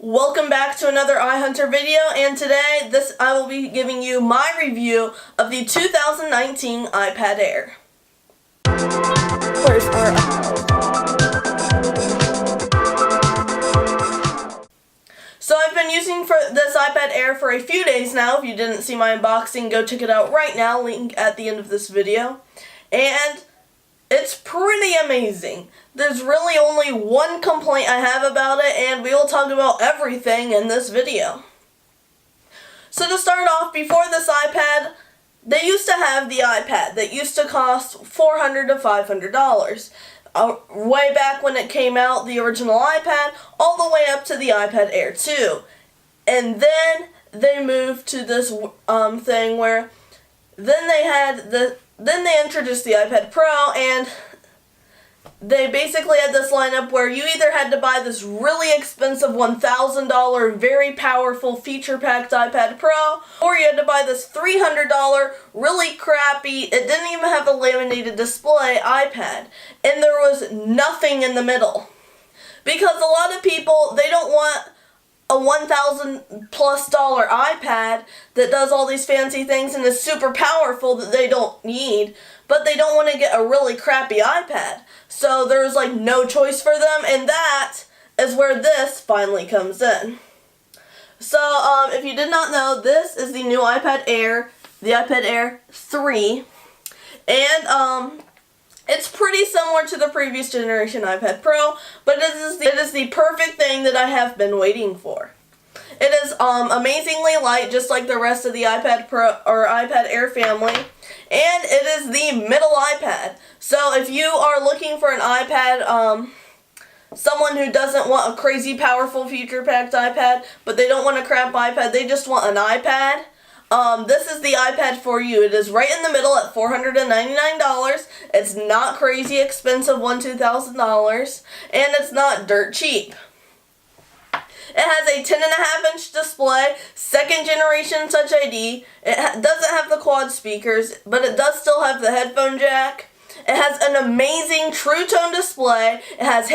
Welcome back to another iHunter video, and today I will be giving you my review of the 2019 iPad Air. Where's our So I've been using this iPad Air for a few days now. If you didn't see my unboxing, go check it out right now, link at the end of this video. And it's pretty amazing. There's really only one complaint I have about it, and we will talk about everything in this video. So to start off, before this iPad, they used to have the iPad that used to cost $400 to $500. Way back when it came out, the original iPad, all the way up to the iPad Air 2. And then they moved to this thing where then they introduced the iPad Pro, and they basically had this lineup where you either had to buy this really expensive $1,000 very powerful feature-packed iPad Pro, or you had to buy this $300 really crappy, it didn't even have a laminated display iPad, and there was nothing in the middle. Because a lot of people, they don't want a $1,000+ iPad that does all these fancy things and is super powerful that they don't need, but they don't want to get a really crappy iPad. So there's like no choice for them, and that is where this finally comes in. So if you did not know, this is the new iPad Air, the iPad Air 3, and it's pretty similar to the previous generation iPad Pro, but it is the perfect thing that I have been waiting for. It is amazingly light, just like the rest of the iPad Pro or iPad Air family, and it is the middle iPad. So if you are looking for an iPad, someone who doesn't want a crazy powerful feature-packed iPad, but they don't want a crap iPad, they just want an iPad, this is the iPad for you. It is right in the middle at $499. It's not crazy expensive, $2,000, and it's not dirt cheap. It has a 10.5-inch display, second generation Touch ID. It doesn't have the quad speakers, but it does still have the headphone jack. It has an amazing True Tone display. It has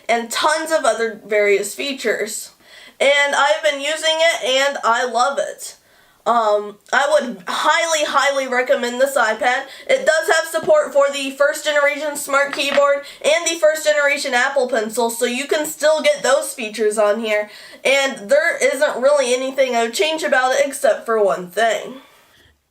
and tons of other various features. And I've been using it, and I love it. I would highly recommend this iPad. It does have support for the first generation Smart Keyboard and the first generation Apple Pencil, so you can still get those features on here. And there isn't really anything I would change about it except for one thing.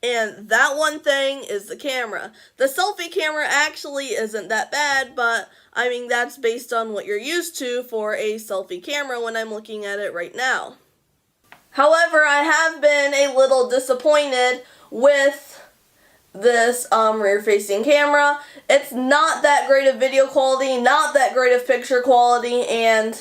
And that one thing is the camera. The selfie camera actually isn't that bad, but I mean that's based on what you're used to for a selfie camera when I'm looking at it right now. However, I have been a little disappointed with this rear-facing camera. It's not that great of video quality, not that great of picture quality, and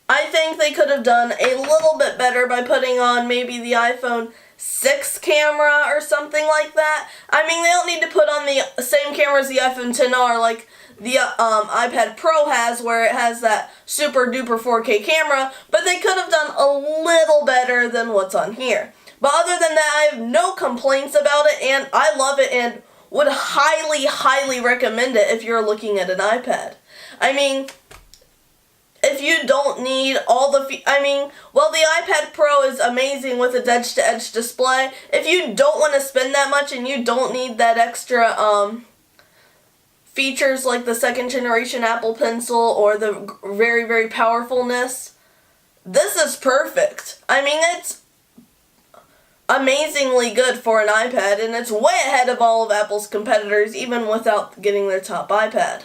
I think they could have done a little bit better by putting on maybe the iPhone 6 camera or something like that. I mean, they don't need to put on the same camera as the iPhone XR like the iPad Pro has, where it has that super duper 4K camera, but they could have done a little better than what's on here. But other than that, I have no complaints about it, and I love it and would highly recommend it if you're looking at an iPad. I mean, if you don't need all the the iPad Pro is amazing with its edge-to-edge display. If you don't want to spend that much and you don't need that extra features like the second generation Apple Pencil or the very powerfulness, this is perfect. I mean, it's amazingly good for an iPad, and it's way ahead of all of Apple's competitors, even without getting their top iPad.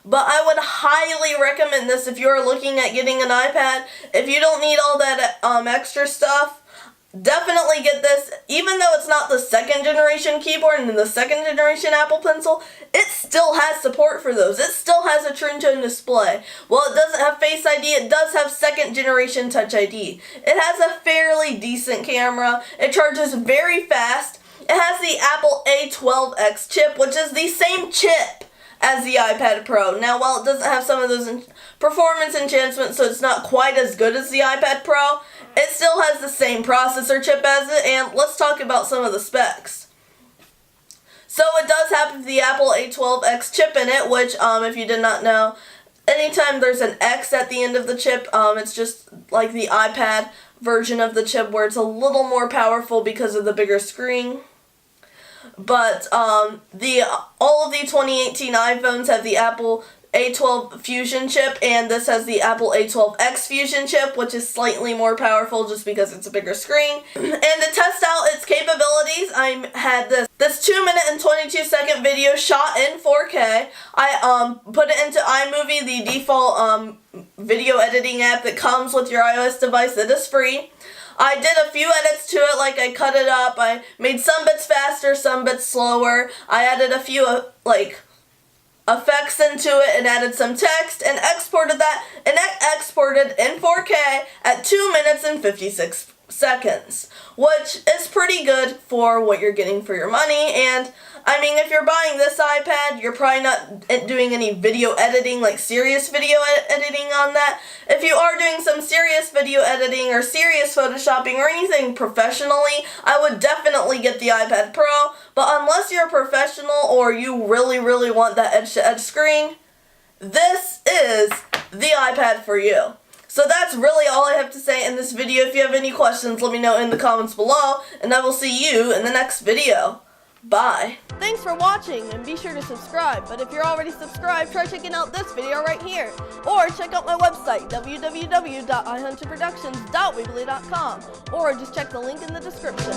But I would highly recommend this if you're looking at getting an iPad. If you don't need all that extra stuff, definitely get this. Even though it's not the second generation keyboard and the second generation Apple Pencil, it still has support for those. It still has a True Tone display. While it doesn't have Face ID, it does have second generation Touch ID. It has a fairly decent camera. It charges very fast. It has the Apple A12X chip, which is the same chip as the iPad Pro. Now, while it doesn't have some of those performance enhancements, so it's not quite as good as the iPad Pro, it still has the same processor chip as it, and let's talk about some of the specs. So it does have the Apple A12X chip in it, which, if you did not know, anytime there's an X at the end of the chip, it's just like the iPad version of the chip where it's a little more powerful because of the bigger screen. But all of the 2018 iPhones have the Apple A12 Fusion chip, and this has the Apple A12X Fusion chip, which is slightly more powerful just because it's a bigger screen. And to test out its capabilities, I had this 2 minute and 22 second video shot in 4K. I put it into iMovie, the default video editing app that comes with your iOS device that is free. I did a few edits to it, like I cut it up, I made some bits faster, some bits slower. I added a few effects into it and added some text and exported that, and that exported in 4K at 2 minutes and 56 seconds, which is pretty good for what you're getting for your money. And I mean, if you're buying this iPad, you're probably not doing any video editing, like serious video editing on that. If you are doing some serious video editing or serious photoshopping or anything professionally, I would definitely get the iPad Pro. But unless you're a professional or you really, really want that edge-to-edge screen, this is the iPad for you. So that's really all I have to say in this video. If you have any questions, let me know in the comments below, and I will see you in the next video. Bye. Thanks for watching, and be sure to subscribe. But if you're already subscribed, try checking out this video right here. Or check out my website, www.ihunterproductions.weebly.com. Or just check the link in the description.